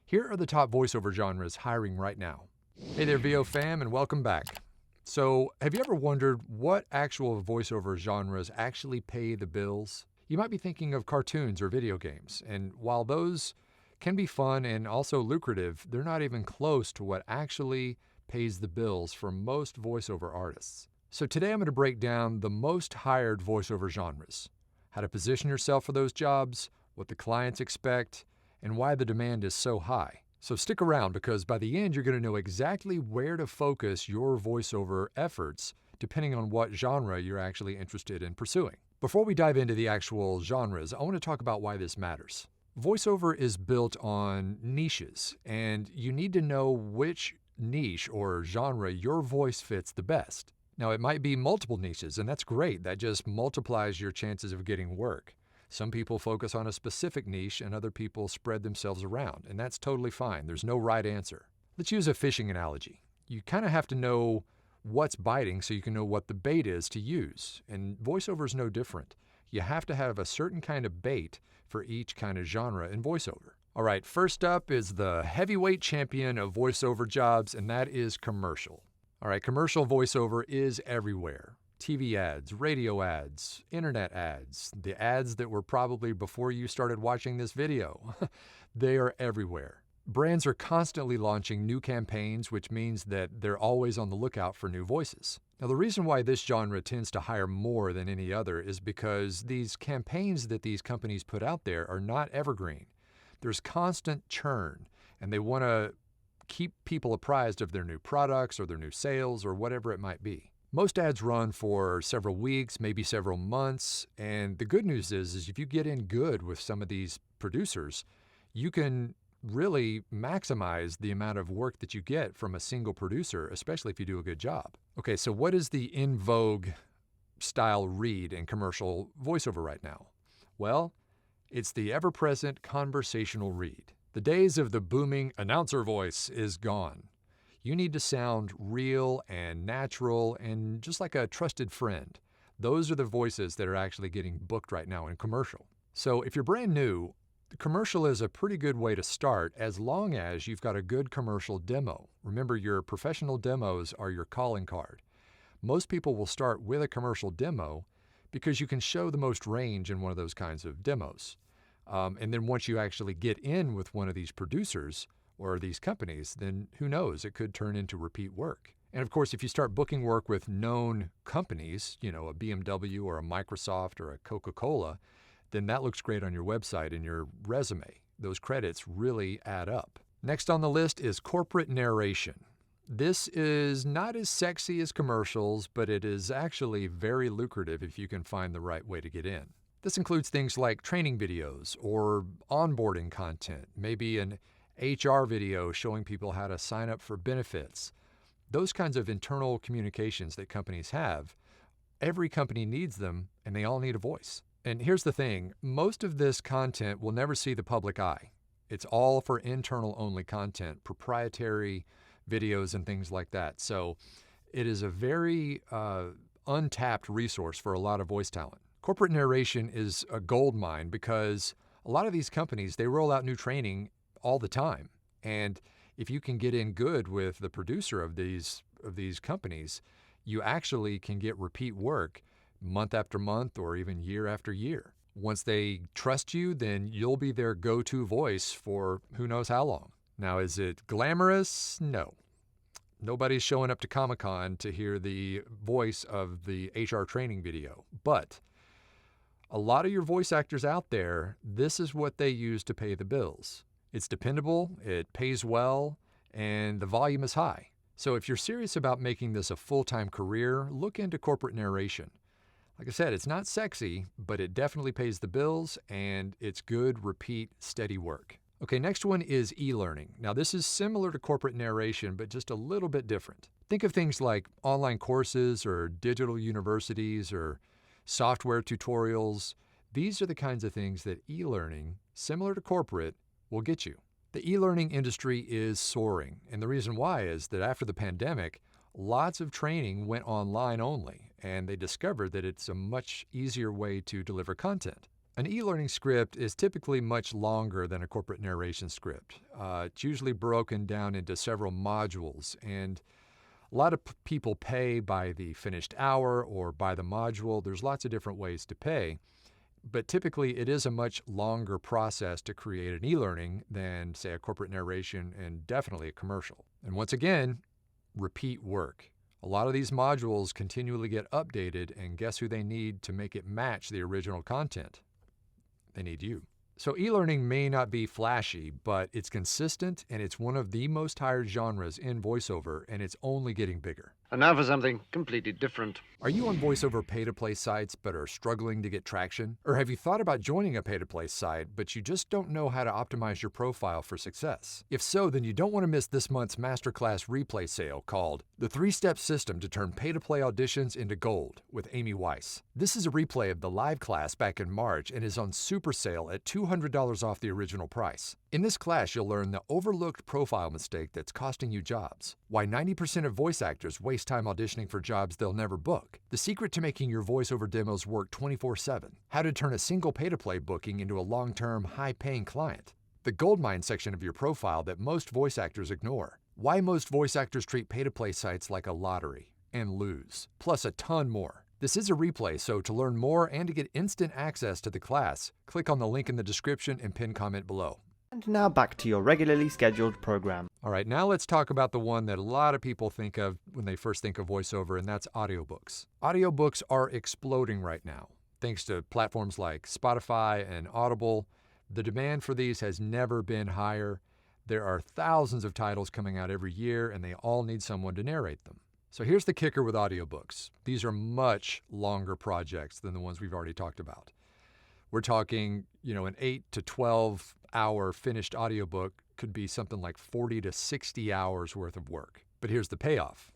Here are the top voiceover genres hiring right now. Hey there, VO fam, and welcome back. So, have you ever wondered what actual voiceover genres actually pay the bills? You might be thinking of cartoons or video games, and while those can be fun and also lucrative, they're not even close to what actually pays the bills for most voiceover artists. So today I'm going to break down the most hired voiceover genres, how to position yourself for those jobs, what the clients expect, and why the demand is so high. So stick around because by the end you're going to know exactly where to focus your voiceover efforts depending on what genre you're actually interested in pursuing. Before we dive into the actual genres, I want to talk about why this matters. Voiceover is built on niches, and you need to know which niche or genre your voice fits the best. Now, it might be multiple niches, and that's great. That just multiplies your chances of getting work. Some people focus on a specific niche and other people spread themselves around, and that's totally fine. There's no right answer. Let's use a fishing analogy. You kind of have to know what's biting so you can know what the bait is to use, and voiceover is no different. You have to have a certain kind of bait for each kind of genre in voiceover. All right, first up is the heavyweight champion of voiceover jobs, and that is commercial. All right, commercial voiceover is everywhere. TV ads, radio ads, internet ads, the ads that were probably before you started watching this video. They are everywhere. Brands are constantly launching new campaigns, which means that they're always on the lookout for new voices. Now, the reason why this genre tends to hire more than any other is because these campaigns that these companies put out there are not evergreen. There's constant churn, and they want to keep people apprised of their new products or their new sales or whatever it might be. Most ads run for several weeks, maybe several months, and the good news is if you get in good with some of these producers, you can really maximize the amount of work that you get from a single producer, especially if you do a good job. Okay, so what is the in vogue style read in commercial voiceover right now? Well, it's the ever-present conversational read. The days of the booming announcer voice is gone. You need to sound real and natural and just like a trusted friend. Those are the voices that are actually getting booked right now in commercial. So if you're brand new, commercial is a pretty good way to start as long as you've got a good commercial demo. Remember, your professional demos are your calling card. Most people will start with a commercial demo because you can show the most range in one of those kinds of demos. And then once you actually get in with one of these producers or these companies, then who knows, it could turn into repeat work. And of course, if you start booking work with known companies, a BMW or a Microsoft or a Coca-Cola, then that looks great on your website and your resume. Those credits really add up. Next on the list is corporate narration. This is not as sexy as commercials, but it is actually very lucrative if you can find the right way to get in. This includes things like training videos or onboarding content, maybe an HR video showing people how to sign up for benefits. Those kinds of internal communications that companies have, every company needs them and they all need a voice. And here's the thing, most of this content will never see the public eye. It's all for internal only content, proprietary videos and things like that. So it is a very untapped resource for a lot of voice talent. Corporate narration is a gold mine because a lot of these companies, they roll out new training all the time. And if you can get in good with the producer of these companies, you actually can get repeat work month after month or even year after year. Once they trust you, then you'll be their go-to voice for who knows how long. Now, is it glamorous? No. Nobody's showing up to Comic-Con to hear the voice of the HR training video. But a lot of your voice actors out there, this is what they use to pay the bills. It's dependable, it pays well, and the volume is high. So if you're serious about making this a full-time career, look into corporate narration. Like I said, it's not sexy, but it definitely pays the bills, and it's good, repeat, steady work. Okay, next one is e-learning. Now this is similar to corporate narration, but just a little bit different. Think of things like online courses or digital universities or software tutorials. These are the kinds of things that e-learning, similar to corporate, will get you. The e-learning industry is soaring, and the reason why is that after the pandemic, lots of training went online only, and they discovered that it's a much easier way to deliver content. An e-learning script is typically much longer than a corporate narration script. It's usually broken down into several modules, and a lot of people pay by the finished hour or by the module. There's lots of different ways to pay, but typically it is a much longer process to create an e-learning than, say, a corporate narration and definitely a commercial. And once again, repeat work. A lot of these modules continually get updated, and guess who they need to make it match the original content? They need you. So e-learning may not be flashy, but it's consistent, and it's one of the most hired genres in voiceover, and it's only getting bigger. And now for something completely different. Are you on voiceover pay-to-play sites but are struggling to get traction? Or have you thought about joining a pay-to-play site, but you just don't know how to optimize your profile for success? If so, then you don't want to miss this month's Masterclass replay sale called The 3-Step System to Turn Pay-to-Play Auditions into Gold with Amy Weiss. This is a replay of the live class back in March and is on super sale at $200 off the original price. In this class, you'll learn the overlooked profile mistake that's costing you jobs, why 90% of voice actors waste time auditioning for jobs they'll never book, the secret to making your voiceover demos work 24/7, how to turn a single pay-to-play booking into a long-term, high-paying client, the goldmine section of your profile that most voice actors ignore, why most voice actors treat pay-to-play sites like a lottery and lose, plus a ton more. This is a replay, so to learn more and to get instant access to the class, click on the link in the description and pinned comment below. And now back to your regularly scheduled program. All right, now let's talk about the one that a lot of people think of when they first think of voiceover, and that's audiobooks. Audiobooks are exploding right now. Thanks to platforms like Spotify and Audible, the demand for these has never been higher. There are thousands of titles coming out every year, and they all need someone to narrate them. So here's the kicker with audiobooks. These are much longer projects than the ones we've already talked about. We're talking, an 8 to 12 hour finished audiobook could be something like 40 to 60 hours worth of work. But here's the payoff.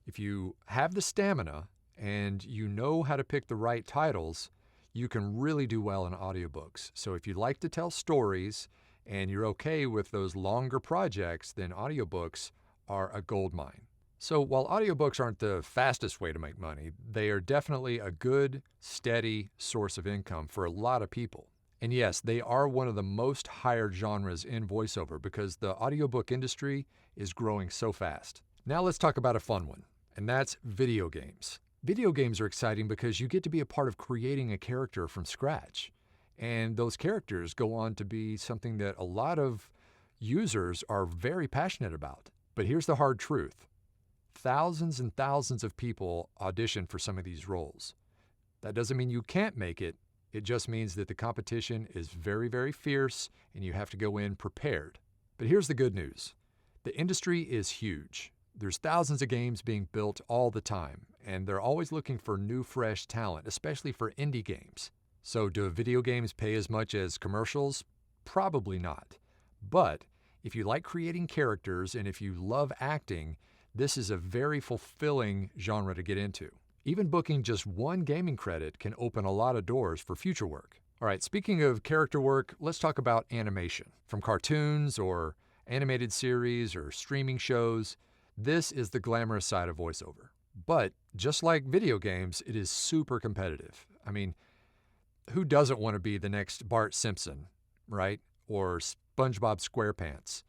If you have the stamina and you know how to pick the right titles, you can really do well in audiobooks. So if you like to tell stories and you're okay with those longer projects, then audiobooks are a goldmine. So while audiobooks aren't the fastest way to make money, they are definitely a good, steady source of income for a lot of people. And yes, they are one of the most hired genres in voiceover because the audiobook industry is growing so fast. Now let's talk about a fun one, and that's video games. Video games are exciting because you get to be a part of creating a character from scratch. And those characters go on to be something that a lot of users are very passionate about. But here's the hard truth. Thousands and thousands of people audition for some of these roles. That doesn't mean you can't make it. It just means that the competition is very, very fierce and you have to go in prepared. But here's the good news. The industry is huge. There's thousands of games being built all the time, and they're always looking for new, fresh talent, especially for indie games. So do video games pay as much as commercials? Probably not. But if you like creating characters and if you love acting, this is a very fulfilling genre to get into. Even booking just one gaming credit can open a lot of doors for future work. All right, speaking of character work, let's talk about animation. From cartoons or animated series or streaming shows, this is the glamorous side of voiceover. But just like video games, it is super competitive. I mean, who doesn't want to be the next Bart Simpson, right? Or SpongeBob SquarePants?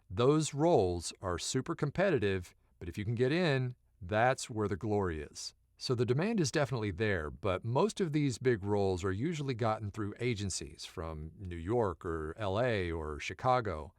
Those roles are super competitive, but if you can get in, that's where the glory is. So the demand is definitely there, but most of these big roles are usually gotten through agencies from New York or LA or Chicago,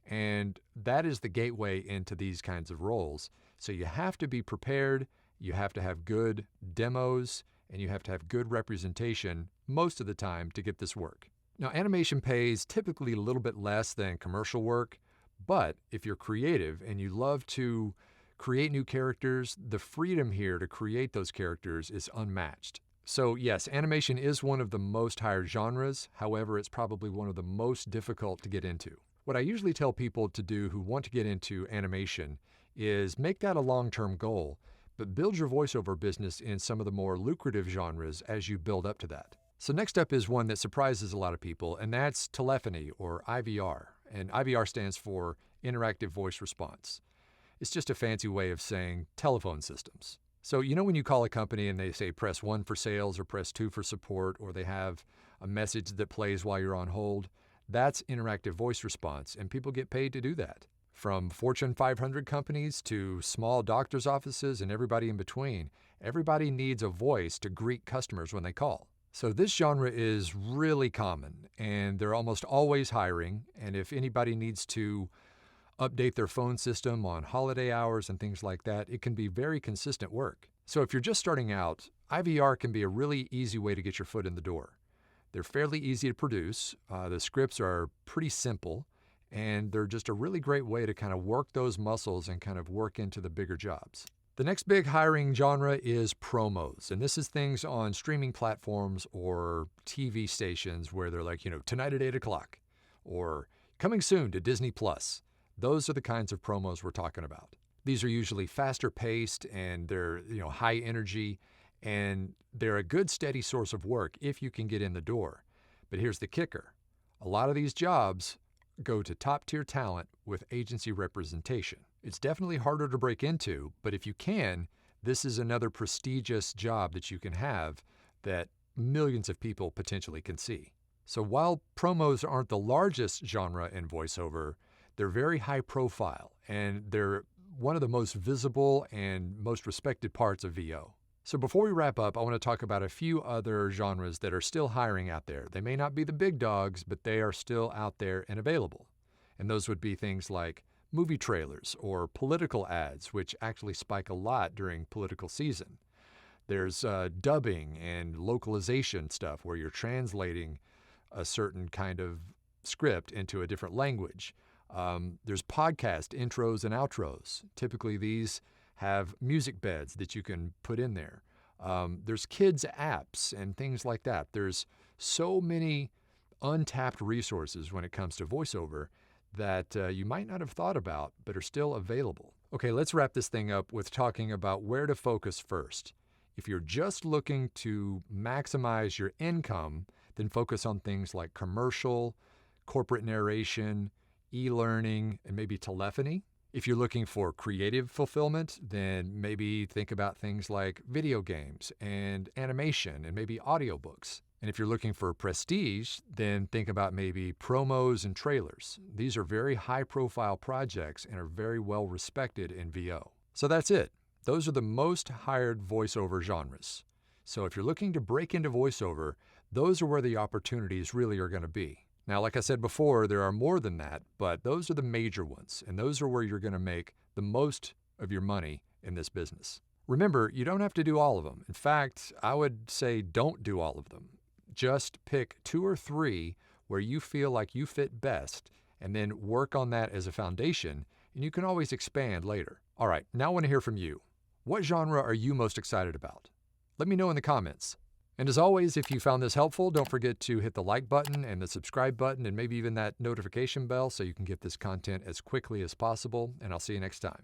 and that is the gateway into these kinds of roles. So you have to be prepared, you have to have good demos, and you have to have good representation most of the time to get this work. Now, animation pays typically a little bit less than commercial work, but if you're creative and you love to create new characters, the freedom here to create those characters is unmatched. So yes, animation is one of the most hired genres. However, it's probably one of the most difficult to get into. What I usually tell people to do who want to get into animation is make that a long-term goal, but build your voiceover business in some of the more lucrative genres as you build up to that. So next up is one that surprises a lot of people, and that's telephony or IVR. And IVR stands for Interactive Voice Response. It's just a fancy way of saying telephone systems. So, when you call a company and they say press 1 for sales or press 2 for support, or they have a message that plays while you're on hold, that's interactive voice response, and people get paid to do that. From Fortune 500 companies to small doctor's offices and everybody in between, everybody needs a voice to greet customers when they call. So this genre is really common, and they're almost always hiring, and if anybody needs to update their phone system on holiday hours and things like that, it can be very consistent work. So if you're just starting out, IVR can be a really easy way to get your foot in the door. They're fairly easy to produce. The scripts are pretty simple, and they're just a really great way to kind of work those muscles and kind of work into the bigger jobs. The next big hiring genre is promos, and this is things on streaming platforms or TV stations where they're like, tonight at 8 o'clock, or coming soon to Disney Plus. Those are the kinds of promos we're talking about. These are usually faster paced, and they're high energy, and they're a good steady source of work if you can get in the door. But here's the kicker. A lot of these jobs go to top-tier talent with agency representation. It's definitely harder to break into, but if you can, this is another prestigious job that you can have that millions of people potentially can see. So while promos aren't the largest genre in voiceover, they're very high profile, and they're one of the most visible and most respected parts of VO. So before we wrap up, I want to talk about a few other genres that are still hiring out there. They may not be the big dogs, but they are still out there and available. And those would be things like movie trailers or political ads, which actually spike a lot during political season. There's dubbing and localization stuff where you're translating a certain kind of script into a different language. There's podcast intros and outros. Typically, these have music beds that you can put in there. There's kids' apps and things like that. There's so many untapped resources when it comes to voiceover that you might not have thought about, but are still available. Okay, let's wrap this thing up with talking about where to focus first. If you're just looking to maximize your income, then focus on things like commercial, corporate narration, e-learning, and maybe telephony. If you're looking for creative fulfillment, then maybe think about things like video games and animation and maybe audiobooks. And if you're looking for prestige, then think about maybe promos and trailers. These are very high-profile projects and are very well respected in VO. So that's it. Those are the most hired voiceover genres. So if you're looking to break into voiceover, those are where the opportunities really are going to be. Now, like I said before, there are more than that, but those are the major ones, and those are where you're going to make the most of your money in this business. Remember, you don't have to do all of them. In fact, I would say don't do all of them. Just pick 2 or 3 where you feel like you fit best, and then work on that as a foundation, and you can always expand later. All right, now I want to hear from you. What genre are you most excited about? Let me know in the comments. And as always, if you found this helpful, don't forget to hit the like button and the subscribe button and maybe even that notification bell so you can get this content as quickly as possible, and I'll see you next time.